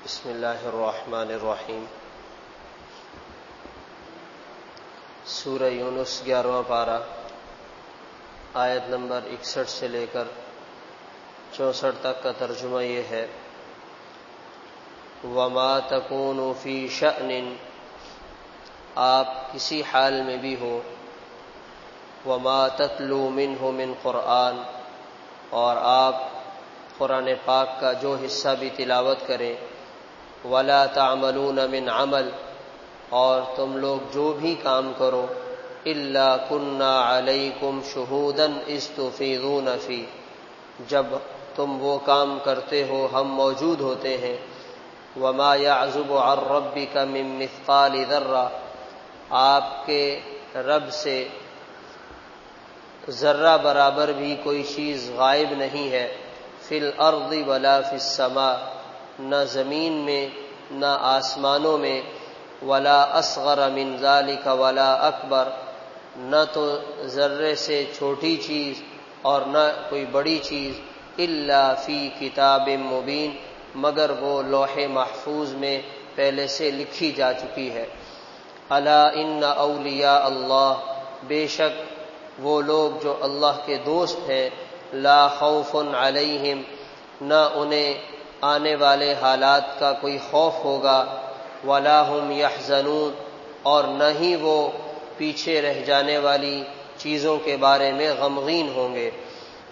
بسم اللہ الرحمن الرحیم۔ سورہ یونس 11واں پارہ، آیت نمبر 61 سے لے کر 64 تک کا ترجمہ یہ ہے: وَمَا تَكُونُ فِي شَأْنٍ، آپ کسی حال میں بھی ہو، وَمَا تَتْلُو مِنْهُ مِنْ قرآن، اور آپ قرآن پاک کا جو حصہ بھی تلاوت کریں، وَلَا تَعْمَلُونَ مِنْ عَمَل، اور تم لوگ جو بھی کام کرو، إِلَّا كُنَّا عَلَيْكُمْ شُهُودًا إِذْ تُفِيضُونَ فِيهِ، جب تم وہ کام کرتے ہو ہم موجود ہوتے ہیں۔ وَمَا يَعْزُبُ عَنْ رَبِّكَ مِن مِّثْقَالِ ذَرَّةٍ، آپ کے رب سے ذرہ برابر بھی کوئی چیز غائب نہیں ہے، فِي الْأَرْضِ وَلَا فِي السَّمَاءِ، نہ زمین میں نہ آسمانوں میں، وَلَا أَصْغَرَ مِنْ ذَلِكَ وَلَا أَكْبَرَ، نہ تو ذرے سے چھوٹی چیز اور نہ کوئی بڑی چیز، إِلَّا فِي كِتَابٍ مُبِينٍ، مگر وہ لوح محفوظ میں پہلے سے لکھی جا چکی ہے۔ أَلَا إِنَّ أَوْلِيَاءَ اللَّهِ، بے شک وہ لوگ جو اللہ کے دوست ہیں، لا خوف علیہم، نہ انہیں آنے والے حالات کا کوئی خوف ہوگا، ولا هم يحزنون، اور نہ ہی وہ پیچھے رہ جانے والی چیزوں کے بارے میں غمگین ہوں گے۔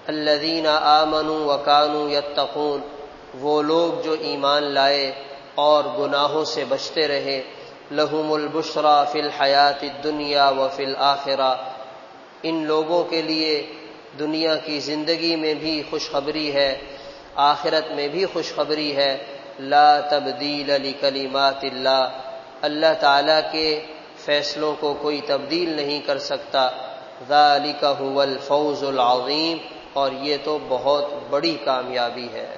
الذین آمنوا وکانوا یتقون، وہ لوگ جو ایمان لائے اور گناہوں سے بچتے رہے، لہم البشریٰ فی الحیاۃ الدنیا وفی الآخرہ، ان لوگوں کے لیے دنیا کی زندگی میں بھی خوشخبری ہے، آخرت میں بھی خوشخبری ہے۔ لا تبدیل لکلمات اللہ، اللہ تعالیٰ کے فیصلوں کو کوئی تبدیل نہیں کر سکتا۔ ذالک هو الفوز العظیم، اور یہ تو بہت بڑی کامیابی ہے۔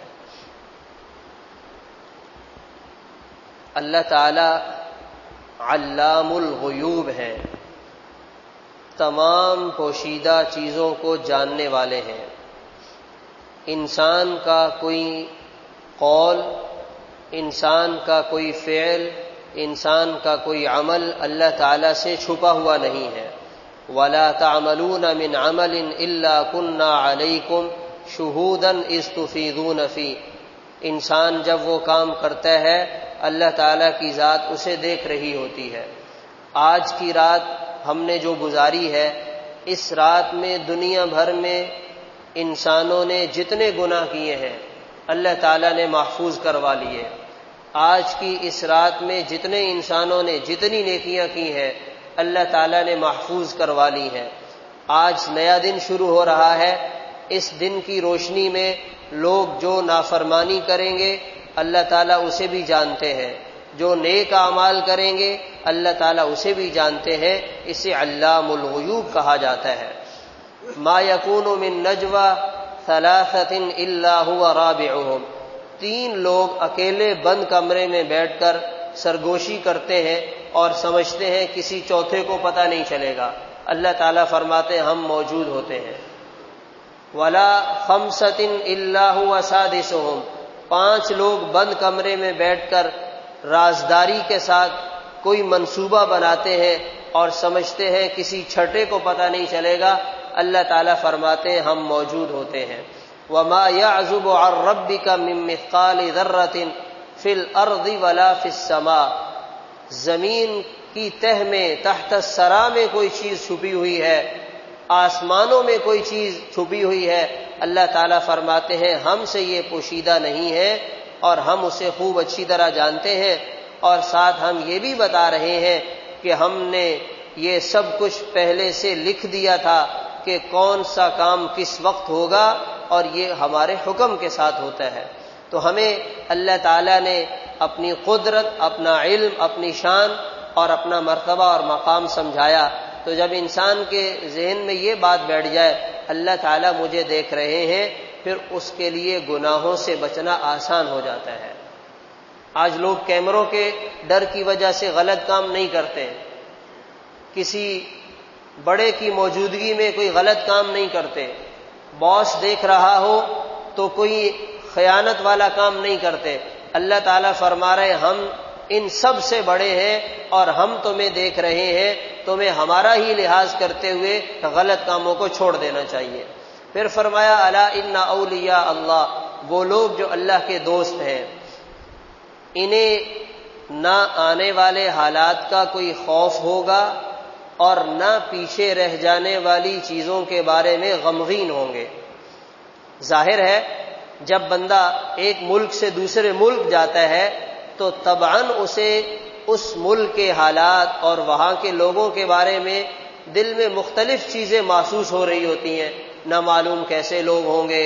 اللہ تعالیٰ علام الغیوب ہیں، تمام پوشیدہ چیزوں کو جاننے والے ہیں۔ انسان کا کوئی قول، انسان کا کوئی فعل، انسان کا کوئی عمل اللہ تعالیٰ سے چھپا ہوا نہیں ہے۔ وَلَا تَعْمَلُونَ مِنْ عَمَلٍ إِلَّا كُنَّا عَلَيْكُمْ شُهُودًا إِذْ تُفِيضُونَ فِيهِ، انسان جب وہ کام کرتا ہے اللہ تعالیٰ کی ذات اسے دیکھ رہی ہوتی ہے۔ آج کی رات ہم نے جو گزاری ہے، اس رات میں دنیا بھر میں انسانوں نے جتنے گناہ کیے ہیں اللہ تعالیٰ نے محفوظ کروا لیے۔ آج کی اس رات میں جتنے انسانوں نے جتنی نیکیاں کی ہیں اللہ تعالیٰ نے محفوظ کروا لی ہیں۔ آج نیا دن شروع ہو رہا ہے، اس دن کی روشنی میں لوگ جو نافرمانی کریں گے اللہ تعالیٰ اسے بھی جانتے ہیں، جو نیک اعمال کریں گے اللہ تعالیٰ اسے بھی جانتے ہیں۔ اسے علام الغیوب کہا جاتا ہے۔ ما یکون من نجوى ثلاثة الا هو رابعهم، تین لوگ اکیلے بند کمرے میں بیٹھ کر سرگوشی کرتے ہیں اور سمجھتے ہیں کسی چوتھے کو پتہ نہیں چلے گا، اللہ تعالیٰ فرماتے ہیں ہم موجود ہوتے ہیں۔ ولا خمسة الا هو سادسهم، پانچ لوگ بند کمرے میں بیٹھ کر رازداری کے ساتھ کوئی منصوبہ بناتے ہیں اور سمجھتے ہیں کسی چھٹے کو پتہ نہیں چلے گا، اللہ تعالیٰ فرماتے ہیں ہم موجود ہوتے ہیں۔ وَمَا يَعْزُبُ عَنْ رَبِّكَ مِن مِّثْقَالِ ذَرَّةٍ فِي الْأَرْضِ وَلَا فِي السَّمَاءِ، زمین کی تہ میں تحت الثریٰ میں کوئی چیز چھپی ہوئی ہے، آسمانوں میں کوئی چیز چھپی ہوئی ہے، اللہ تعالیٰ فرماتے ہیں ہم سے یہ پوشیدہ نہیں ہے اور ہم اسے خوب اچھی طرح جانتے ہیں۔ اور ساتھ ہم یہ بھی بتا رہے ہیں کہ ہم نے یہ سب کچھ پہلے سے لکھ دیا تھا کہ کون سا کام کس وقت ہوگا، اور یہ ہمارے حکم کے ساتھ ہوتا ہے۔ تو ہمیں اللہ تعالیٰ نے اپنی قدرت، اپنا علم، اپنی شان اور اپنا مرتبہ اور مقام سمجھایا۔ تو جب انسان کے ذہن میں یہ بات بیٹھ جائے اللہ تعالیٰ مجھے دیکھ رہے ہیں، پھر اس کے لیے گناہوں سے بچنا آسان ہو جاتا ہے۔ آج لوگ کیمروں کے ڈر کی وجہ سے غلط کام نہیں کرتے، کسی بڑے کی موجودگی میں کوئی غلط کام نہیں کرتے، باس دیکھ رہا ہو تو کوئی خیانت والا کام نہیں کرتے، اللہ تعالیٰ فرما رہے ہم ان سب سے بڑے ہیں اور ہم تمہیں دیکھ رہے ہیں، تمہیں ہمارا ہی لحاظ کرتے ہوئے غلط کاموں کو چھوڑ دینا چاہیے۔ پھر فرمایا الا ان اولیاء اللہ، وہ لوگ جو اللہ کے دوست ہیں، انہیں نہ آنے والے حالات کا کوئی خوف ہوگا اور نہ پیچھے رہ جانے والی چیزوں کے بارے میں غمگین ہوں گے۔ ظاہر ہے جب بندہ ایک ملک سے دوسرے ملک جاتا ہے تو طبعاً اسے اس ملک کے حالات اور وہاں کے لوگوں کے بارے میں دل میں مختلف چیزیں محسوس ہو رہی ہوتی ہیں، نہ معلوم کیسے لوگ ہوں گے،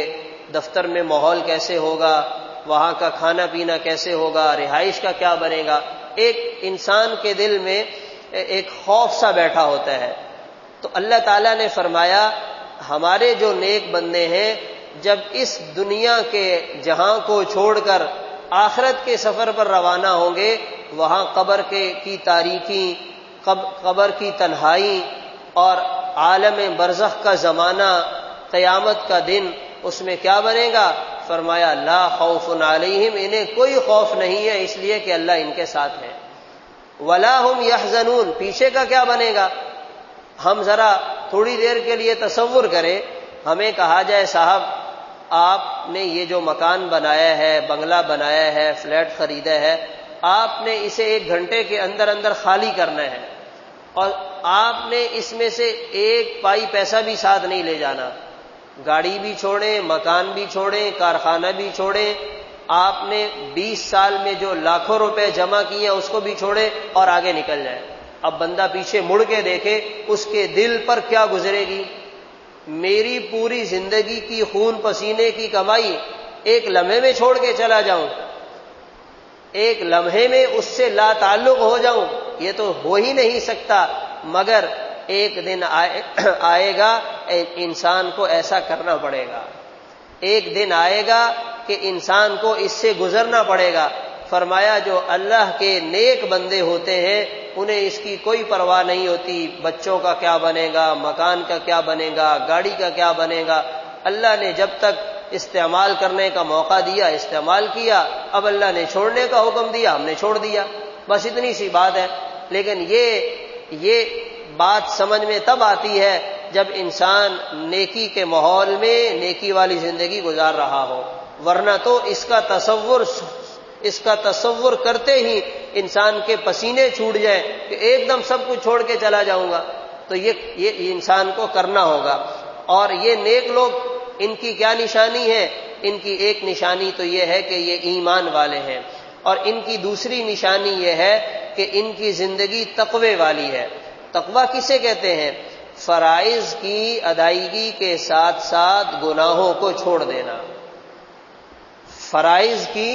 دفتر میں ماحول کیسے ہوگا، وہاں کا کھانا پینا کیسے ہوگا، رہائش کا کیا بنے گا، ایک انسان کے دل میں ایک خوف سا بیٹھا ہوتا ہے۔ تو اللہ تعالیٰ نے فرمایا ہمارے جو نیک بندے ہیں جب اس دنیا کے جہاں کو چھوڑ کر آخرت کے سفر پر روانہ ہوں گے، وہاں قبر کی تاریکی، قبر کی تنہائی اور عالم برزخ کا زمانہ، قیامت کا دن، اس میں کیا بنے گا؟ فرمایا لا خوف علیہم، انہیں کوئی خوف نہیں ہے اس لیے کہ اللہ ان کے ساتھ ہے۔ ولا ہم یحزنون، پیچھے کا کیا بنے گا؟ ہم ذرا تھوڑی دیر کے لیے تصور کریں، ہمیں کہا جائے صاحب آپ نے یہ جو مکان بنایا ہے، بنگلہ بنایا ہے، فلیٹ خریدا ہے، آپ نے اسے 1 گھنٹے کے اندر اندر خالی کرنا ہے اور آپ نے اس میں سے 1 پائی پیسہ بھی ساتھ نہیں لے جانا، گاڑی بھی چھوڑیں، مکان بھی چھوڑیں، کارخانہ بھی چھوڑیں، آپ نے 20 سال میں جو لاکھوں روپے جمع کیے اس کو بھی چھوڑے اور آگے نکل جائے۔ اب بندہ پیچھے مڑ کے دیکھے اس کے دل پر کیا گزرے گی؟ میری پوری زندگی کی خون پسینے کی کمائی 1 لمحے میں چھوڑ کے چلا جاؤں، 1 لمحے میں اس سے لا تعلق ہو جاؤں، یہ تو ہو ہی نہیں سکتا، مگر ایک دن آئے گا انسان کو ایسا کرنا پڑے گا، ایک دن آئے گا کہ انسان کو اس سے گزرنا پڑے گا۔ فرمایا جو اللہ کے نیک بندے ہوتے ہیں انہیں اس کی کوئی پرواہ نہیں ہوتی، بچوں کا کیا بنے گا، مکان کا کیا بنے گا، گاڑی کا کیا بنے گا۔ اللہ نے جب تک استعمال کرنے کا موقع دیا استعمال کیا، اب اللہ نے چھوڑنے کا حکم دیا ہم نے چھوڑ دیا، بس اتنی سی بات ہے۔ لیکن یہ بات سمجھ میں تب آتی ہے جب انسان نیکی کے ماحول میں نیکی والی زندگی گزار رہا ہو، ورنہ تو اس کا تصور کرتے ہی انسان کے پسینے چھوٹ جائیں کہ ایک دم سب کچھ چھوڑ کے چلا جاؤں گا، تو یہ انسان کو کرنا ہوگا۔ اور یہ نیک لوگ، ان کی کیا نشانی ہے؟ ان کی ایک نشانی تو یہ ہے کہ یہ ایمان والے ہیں، اور ان کی دوسری نشانی یہ ہے کہ ان کی زندگی تقوی والی ہے۔ تقوی کسے کہتے ہیں؟ فرائض کی ادائیگی کے ساتھ ساتھ گناہوں کو چھوڑ دینا۔ فرائض کی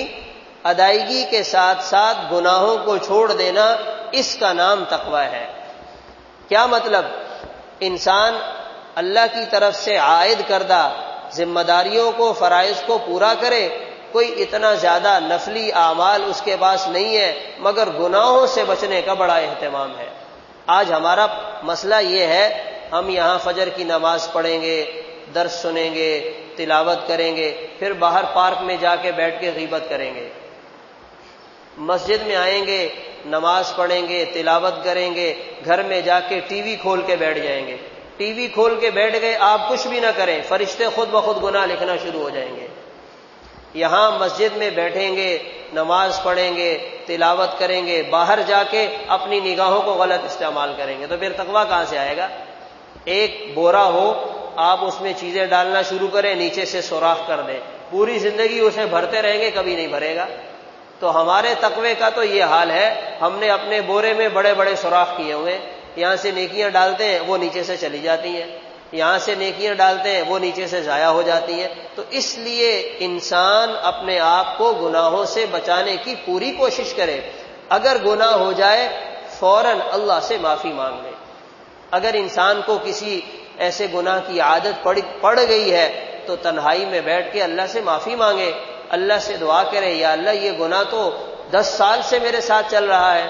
ادائیگی کے ساتھ ساتھ گناہوں کو چھوڑ دینا، اس کا نام تقوی ہے۔ کیا مطلب؟ انسان اللہ کی طرف سے عائد کردہ ذمہ داریوں کو، فرائض کو پورا کرے، کوئی اتنا زیادہ نفلی اعمال اس کے پاس نہیں ہے، مگر گناہوں سے بچنے کا بڑا اہتمام ہے۔ آج ہمارا مسئلہ یہ ہے، ہم یہاں فجر کی نماز پڑھیں گے، درس سنیں گے، تلاوت کریں گے، پھر باہر پارک میں جا کے بیٹھ کے غیبت کریں گے، مسجد میں آئیں گے، نماز پڑھیں گے، تلاوت کریں گے، گھر میں جا کے ٹی وی کھول کے بیٹھ جائیں گے۔ ٹی وی کھول کے بیٹھ گئے، آپ کچھ بھی نہ کریں، فرشتے خود بخود گناہ لکھنا شروع ہو جائیں گے۔ یہاں مسجد میں بیٹھیں گے، نماز پڑھیں گے، تلاوت کریں گے، باہر جا کے اپنی نگاہوں کو غلط استعمال کریں گے، تو پھر تقویٰ کہاں سے آئے گا؟ ایک بورا ہو، آپ اس میں چیزیں ڈالنا شروع کریں، نیچے سے سوراخ کر دیں، پوری زندگی اسے بھرتے رہیں گے، کبھی نہیں بھرے گا۔ تو ہمارے تقوی کا تو یہ حال ہے، ہم نے اپنے بورے میں بڑے بڑے سوراخ کیے ہوئے، یہاں سے نیکیاں ڈالتے ہیں وہ نیچے سے چلی جاتی ہیں، یہاں سے نیکیاں ڈالتے ہیں وہ نیچے سے ضائع ہو جاتی ہیں۔ تو اس لیے انسان اپنے آپ کو گناہوں سے بچانے کی پوری کوشش کرے، اگر گناہ ہو جائے فوراً اللہ سے معافی مانگ لے۔ اگر انسان کو کسی ایسے گناہ کی عادت پڑ گئی ہے تو تنہائی میں بیٹھ کے اللہ سے معافی مانگے، اللہ سے دعا کرے، یا اللہ یہ گناہ تو 10 سال سے میرے ساتھ چل رہا ہے،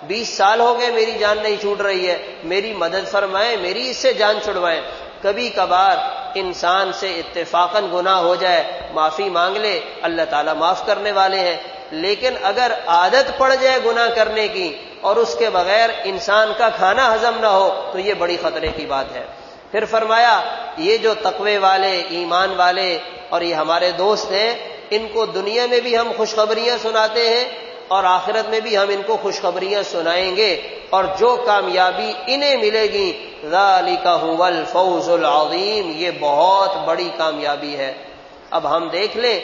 20 سال ہو گئے میری جان نہیں چھوٹ رہی ہے، میری مدد فرمائیں، میری اس سے جان چھڑوائیں۔ کبھی کبھار انسان سے اتفاقاً گناہ ہو جائے، معافی مانگ لے، اللہ تعالیٰ معاف کرنے والے ہیں۔ لیکن اگر عادت پڑ جائے گناہ کرنے کی اور اس کے بغیر انسان کا کھانا ہضم نہ ہو تو یہ بڑی خطرے کی بات ہے۔ پھر فرمایا یہ جو تقوی والے، ایمان والے اور یہ ہمارے دوست ہیں، ان کو دنیا میں بھی ہم خوشخبریاں سناتے ہیں اور آخرت میں بھی ہم ان کو خوشخبریاں سنائیں گے، اور جو کامیابی انہیں ملے گی ذالک هو الفوز العظیم، یہ بہت بڑی کامیابی ہے۔ اب ہم دیکھ لیں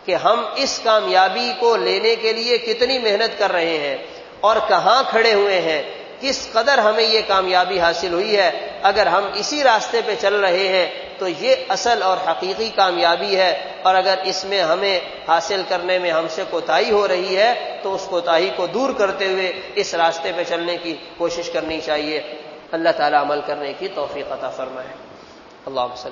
کہ ہم اس کامیابی کو لینے کے لیے کتنی محنت کر رہے ہیں اور کہاں کھڑے ہوئے ہیں، کس قدر ہمیں یہ کامیابی حاصل ہوئی ہے۔ اگر ہم اسی راستے پہ چل رہے ہیں تو یہ اصل اور حقیقی کامیابی ہے، اور اگر اس میں ہمیں حاصل کرنے میں ہم سے کوتاہی ہو رہی ہے تو اس کوتاہی کو دور کرتے ہوئے اس راستے پہ چلنے کی کوشش کرنی چاہیے۔ اللہ تعالی عمل کرنے کی توفیق عطا فرمائے۔ اللہم صلی